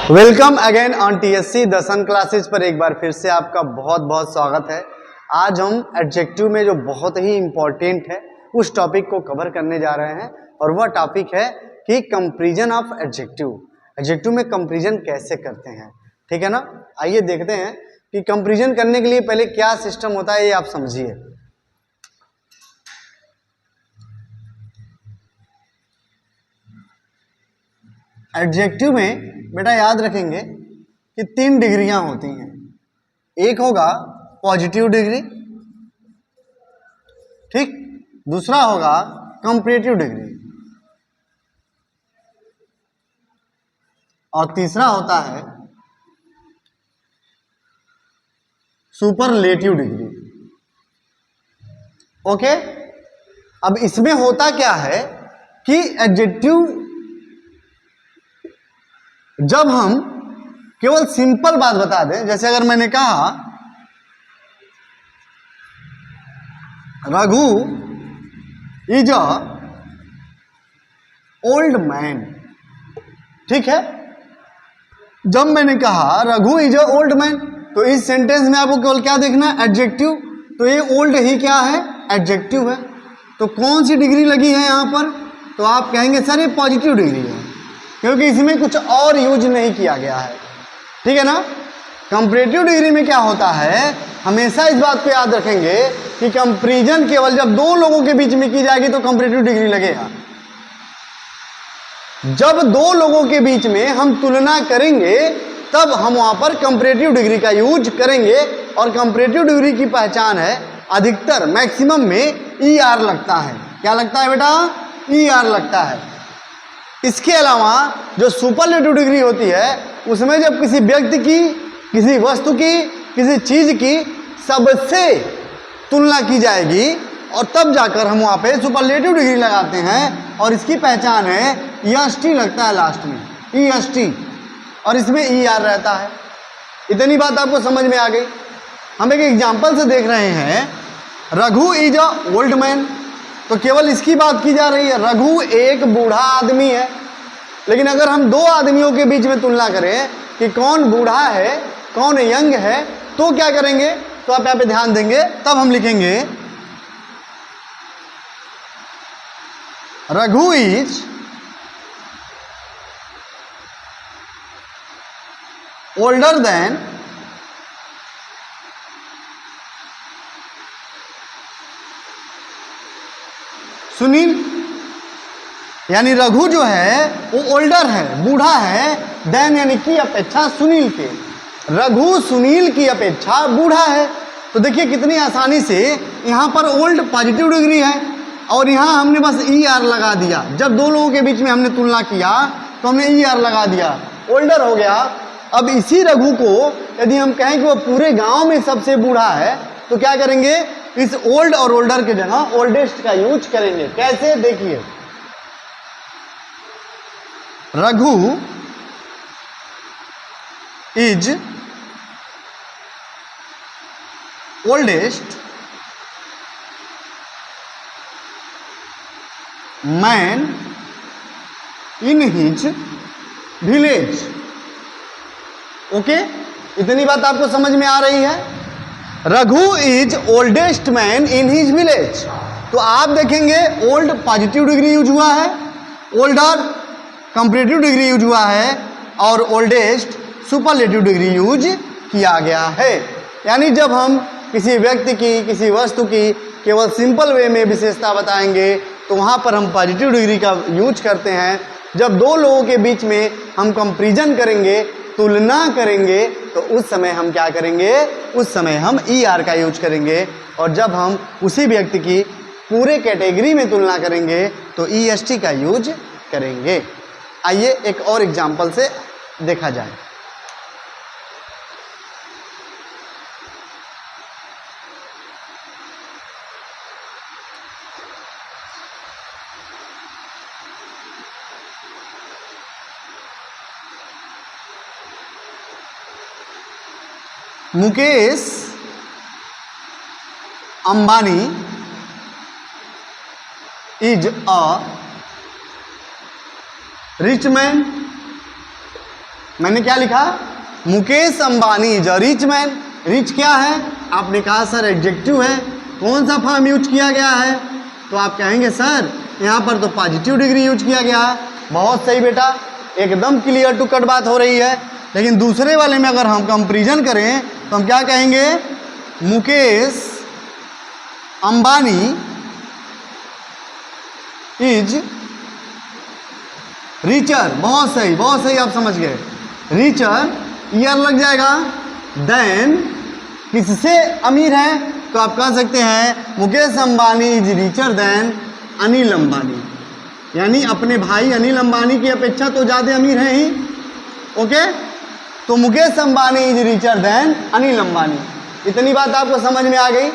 Welcome again on TSC Darshan classes पर एक बार फिर से आपका बहुत बहुत स्वागत है। आज हम एडजेक्टिव में जो बहुत ही इंपॉर्टेंट है उस टॉपिक को कवर करने जा रहे हैं और वह टॉपिक है कि कंपैरिजन ऑफ एडजेक्टिव। एडजेक्टिव में कंपैरिजन कैसे करते हैं, ठीक है ना। आइए देखते हैं कि कंपैरिजन करने के लिए पहले क्या सिस्टम होता है, ये आप समझिए। एडजेक्टिव में बेटा याद रखेंगे कि 3 डिग्रियां होती हैं। एक होगा पॉजिटिव डिग्री, ठीक, दूसरा होगा कंपैरेटिव डिग्री और तीसरा होता है सुपरलेटिव डिग्री। ओके, अब इसमें होता क्या है कि एडजेक्टिव जब हम केवल सिंपल बात बता दें, जैसे अगर मैंने कहा Raghu is a old man, ठीक है। जब मैंने कहा Raghu is a old man, तो इस सेंटेंस में आपको केवल क्या देखना है, एडजेक्टिव। तो ये ओल्ड ही क्या है, एडजेक्टिव है। तो कौन सी डिग्री लगी है यहां पर, तो आप कहेंगे सर ये पॉजिटिव डिग्री है, क्योंकि इसमें कुछ और यूज नहीं किया गया है, ठीक है ना। कंपैरेटिव डिग्री में क्या होता है, हमेशा इस बात को याद रखेंगे कि कंपैरिजन केवल जब दो लोगों के बीच में की जाएगी तो कंपैरेटिव डिग्री लगेगा। जब दो लोगों के बीच में हम तुलना करेंगे तब हम वहां पर कंपैरेटिव डिग्री का यूज करेंगे। और कंपैरेटिव डिग्री की पहचान है, अधिकतर मैक्सिमम में ER लगता है। क्या लगता है बेटा, ER लगता है। इसके अलावा जो सुपरलेटिव डिग्री होती है उसमें जब किसी व्यक्ति की, किसी वस्तु की, किसी चीज की सबसे तुलना की जाएगी और तब जाकर हम वहां पे सुपरलेटिव डिग्री लगाते हैं। और इसकी पहचान है EST लगता है लास्ट में, EST, और इसमें ER रहता है। इतनी बात आपको समझ में आ गई। हम एक एग्जाम्पल से देख रहे हैं, Raghu is a old man, तो केवल इसकी बात की जा रही है। रघु एक बूढ़ा आदमी है, लेकिन अगर हम दो आदमियों के बीच में तुलना करें कि कौन बूढ़ा है कौन यंग है, तो क्या करेंगे, तो आप यहाँ पे ध्यान देंगे, तब हम लिखेंगे Raghu is older than Sunil. यानी रघु जो है वो ओल्डर है, बूढ़ा है, देन यानी की अपेक्षा सुनील के। रघु सुनील की अपेक्षा बूढ़ा है। तो देखिए कितनी आसानी से यहां पर ओल्ड पॉजिटिव डिग्री है और यहां हमने बस ER लगा दिया। जब दो लोगों के बीच में हमने तुलना किया तो हमने ER लगा दिया, ओल्डर हो गया। अब इसी रघु को यदि हम कहें कि वो पूरे गांव में सबसे बूढ़ा है तो क्या करेंगे, इस ओल्ड और ओल्डर के जगह ओल्डेस्ट का यूज करेंगे। कैसे, देखिए, Raghu is oldest man in his village. Okay, इतनी बात आपको समझ में आ रही है। Raghu is oldest man in his village. तो आप देखेंगे ओल्ड पॉजिटिव डिग्री यूज हुआ है, ओल्डर कंपैरेटिव डिग्री यूज हुआ है और ओल्डेस्ट सुपरलेटिव डिग्री यूज किया गया है। यानी जब हम किसी व्यक्ति की, किसी वस्तु की केवल सिंपल वे में विशेषता बताएंगे तो वहां पर हम पॉजिटिव डिग्री का यूज करते हैं। जब दो लोगों के बीच में हम कंपैरिजन करेंगे, तुलना करेंगे, तो उस समय हम क्या करेंगे, उस समय हम ER का यूज करेंगे। और जब हम उसी व्यक्ति की पूरे कैटेगरी में तुलना करेंगे तो EST का यूज करेंगे। आइए एक और एग्जाम्पल से देखा जाए। Mukesh Ambani is a rich man मैंने क्या लिखा, Mukesh Ambani is a rich man. Rich क्या है, आपने कहा सर एडजेक्टिव है, कौन सा फॉर्म यूज किया गया है, तो आप कहेंगे सर यहाँ पर तो पॉजिटिव डिग्री यूज किया गया है। बहुत सही बेटा, एकदम क्लियर टू कट बात हो रही है। लेकिन दूसरे वाले में अगर हम कंपैरिजन करें तो हम क्या कहेंगे, मुकेश अंबानी इज रिचर। बहुत सही आप समझ गए, रिचर ईयर लग जाएगा, देन किससे अमीर है, तो आप कह सकते हैं Mukesh Ambani is richer than Anil Ambani, यानी अपने भाई अनिल अंबानी की अपेक्षा तो ज़्यादा अमीर हैं ही। ओके, तो Mukesh Ambani is richer than Anil Ambani. इतनी बात आपको समझ में आ गई।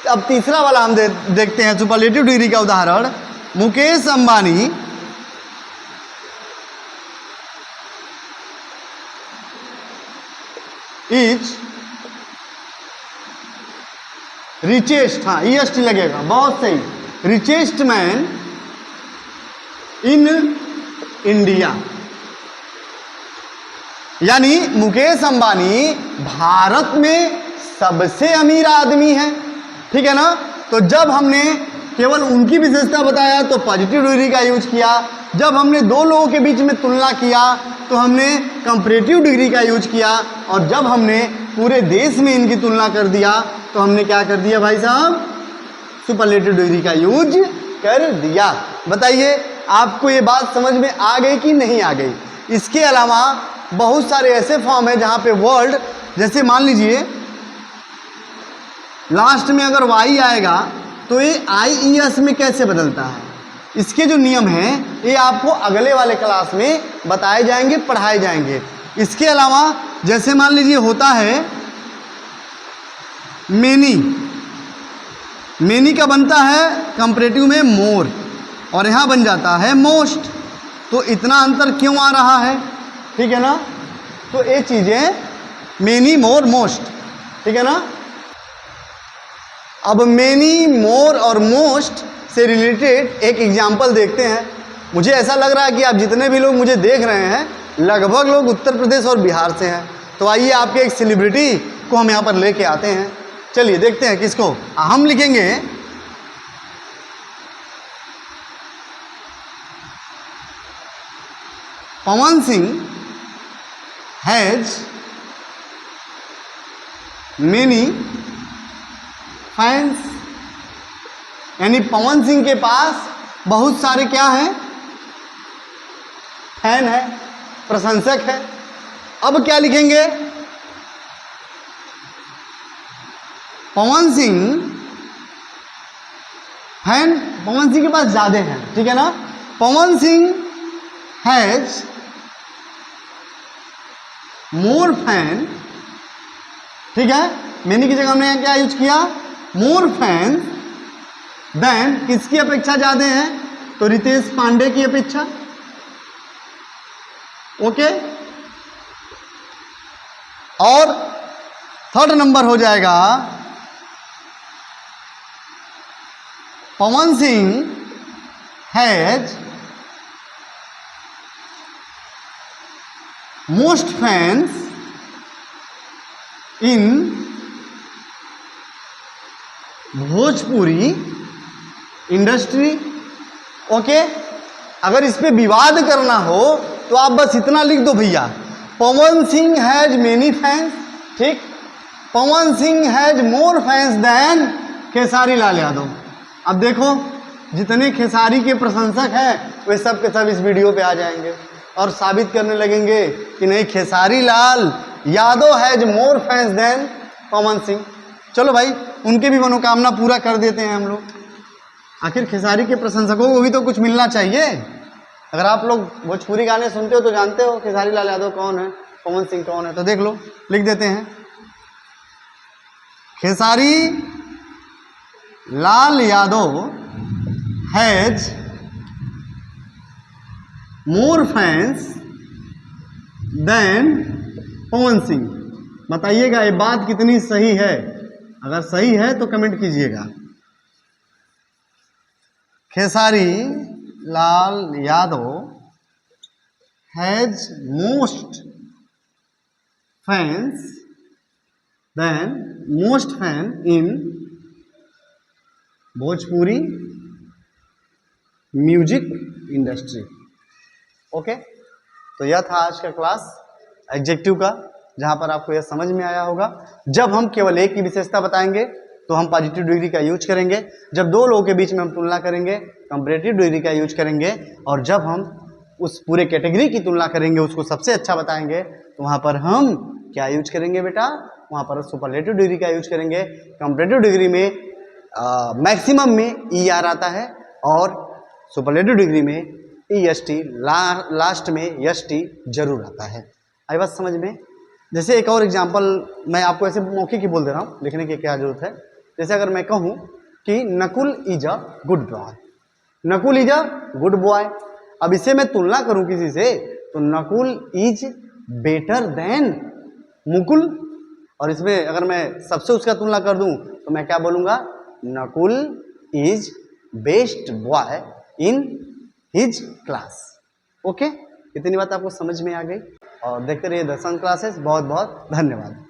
अब तीसरा वाला हम देखते हैं सुपरलेटिव डिग्री का उदाहरण। मुकेश अंबानी इज रिचेस्ट, हाँ ईएसटी लगेगा, बहुत सही, रिचेस्ट मैन इन इंडिया, यानी मुकेश अंबानी भारत में सबसे अमीर आदमी है। ठीक है ना, तो जब हमने केवल उनकी विशेषता बताया तो पॉजिटिव डिग्री का यूज किया, जब हमने दो लोगों के बीच में तुलना किया तो हमने कंपैरेटिव डिग्री का यूज किया, और जब हमने पूरे देश में इनकी तुलना कर दिया तो हमने क्या कर दिया भाई साहब, सुपरलेटिव डिग्री का यूज कर दिया। बताइए आपको ये बात समझ में आ गई कि नहीं आ गई। इसके अलावा बहुत सारे ऐसे फॉर्म है जहाँ पे वर्ड, जैसे मान लीजिए लास्ट में अगर वाई आएगा तो ये IES में कैसे बदलता है, इसके जो नियम हैं ये आपको अगले वाले क्लास में बताए जाएंगे, पढ़ाए जाएंगे। इसके अलावा जैसे मान लीजिए होता है मेनी, मेनी का बनता है कंपैरेटिव में मोर, और यहाँ बन जाता है मोस्ट, तो इतना अंतर क्यों आ रहा है, ठीक है ना। तो ये चीज़ें मेनी मोर मोस्ट, ठीक है ना। अब मेनी मोर और मोस्ट से रिलेटेड एक एग्जाम्पल देखते हैं। मुझे ऐसा लग रहा है कि आप जितने भी लोग मुझे देख रहे हैं लगभग लोग उत्तर प्रदेश और बिहार से हैं, तो आइए आपके एक सेलिब्रिटी को हम यहाँ पर लेके आते हैं। चलिए देखते हैं किसको। हम लिखेंगे पवन सिंह हैज मेनी फैंस, यानी पवन सिंह के पास बहुत सारे क्या हैं, फैन है, प्रशंसक है। अब क्या लिखेंगे, पवन सिंह फैन, पवन सिंह के पास ज्यादा हैं, ठीक है ना। पवन सिंह हैज मोर फैन, ठीक है, मैंने की जगह हमने क्या यूज किया, मोर फैन देन, किसकी अपेक्षा ज्यादा है, तो रितेश पांडे की अपेक्षा। ओके, और थर्ड नंबर हो जाएगा Pawan Singh has most fans in Bhojpuri industry. Okay, अगर इस पे विवाद करना हो तो आप बस इतना लिख दो भैया, Pawan Singh has many fans, ठीक, Pawan Singh has more fans than Khesari Lal Yadav. अब देखो जितने खेसारी के प्रशंसक हैं वे सब के सब इस वीडियो पे आ जाएंगे और साबित करने लगेंगे कि नहीं, Khesari Lal Yadav has more fans than Pawan Singh. चलो भाई, उनके भी मनोकामना पूरा कर देते हैं हम लोग। आखिर खेसारी के प्रशंसकों को भी तो कुछ मिलना चाहिए। अगर आप लोग भोजपुरी गाने सुनते हो तो जानते हो खेसारी लाल यादव कौन है, पवन सिंह कौन है, तो देख लो, लिख देते हैं, Khesari Lal Yadav has more fans than Pawan Singh. बताइएगा ये बात कितनी सही है, अगर सही है तो कमेंट कीजिएगा। Khesari Lal Yadav has most fans than most fan in Bhojpuri music industry. Okay, तो यह था आज का क्लास एडजेक्टिव का, जहां पर आपको यह समझ में आया होगा। जब हम केवल एक की विशेषता बताएंगे तो हम पॉजिटिव डिग्री का यूज करेंगे, जब दो लोगों के बीच में हम तुलना करेंगे कंपैरेटिव डिग्री का यूज करेंगे, और जब हम उस पूरे कैटेगरी की तुलना करेंगे, उसको सबसे अच्छा बताएंगे, तो वहां पर हम क्या यूज करेंगे बेटा, वहां पर सुपरलेटिव डिग्री का यूज करेंगे। कंपैरेटिव डिग्री में मैक्सिमम में ER आता है और सुपरलेटिव डिग्री में EST, लास्ट में ST जरूर आता है। आई बात समझ में? जैसे एक और एग्जांपल मैं आपको ऐसे मौके की बोल दे रहा हूँ, लिखने की क्या जरूरत है। जैसे अगर मैं कहूँ कि Nakul is a good boy, Nakul is a good boy, अब इसे मैं तुलना करूं किसी से तो Nakul is better than Mukul, और इसमें अगर मैं सबसे उसका तुलना कर दूं तो मैं क्या बोलूंगा, Nakul is best boy in his class. Okay, इतनी बात आपको समझ में आ गई, और देखते रहिए दर्शन क्लासेस। बहुत बहुत धन्यवाद।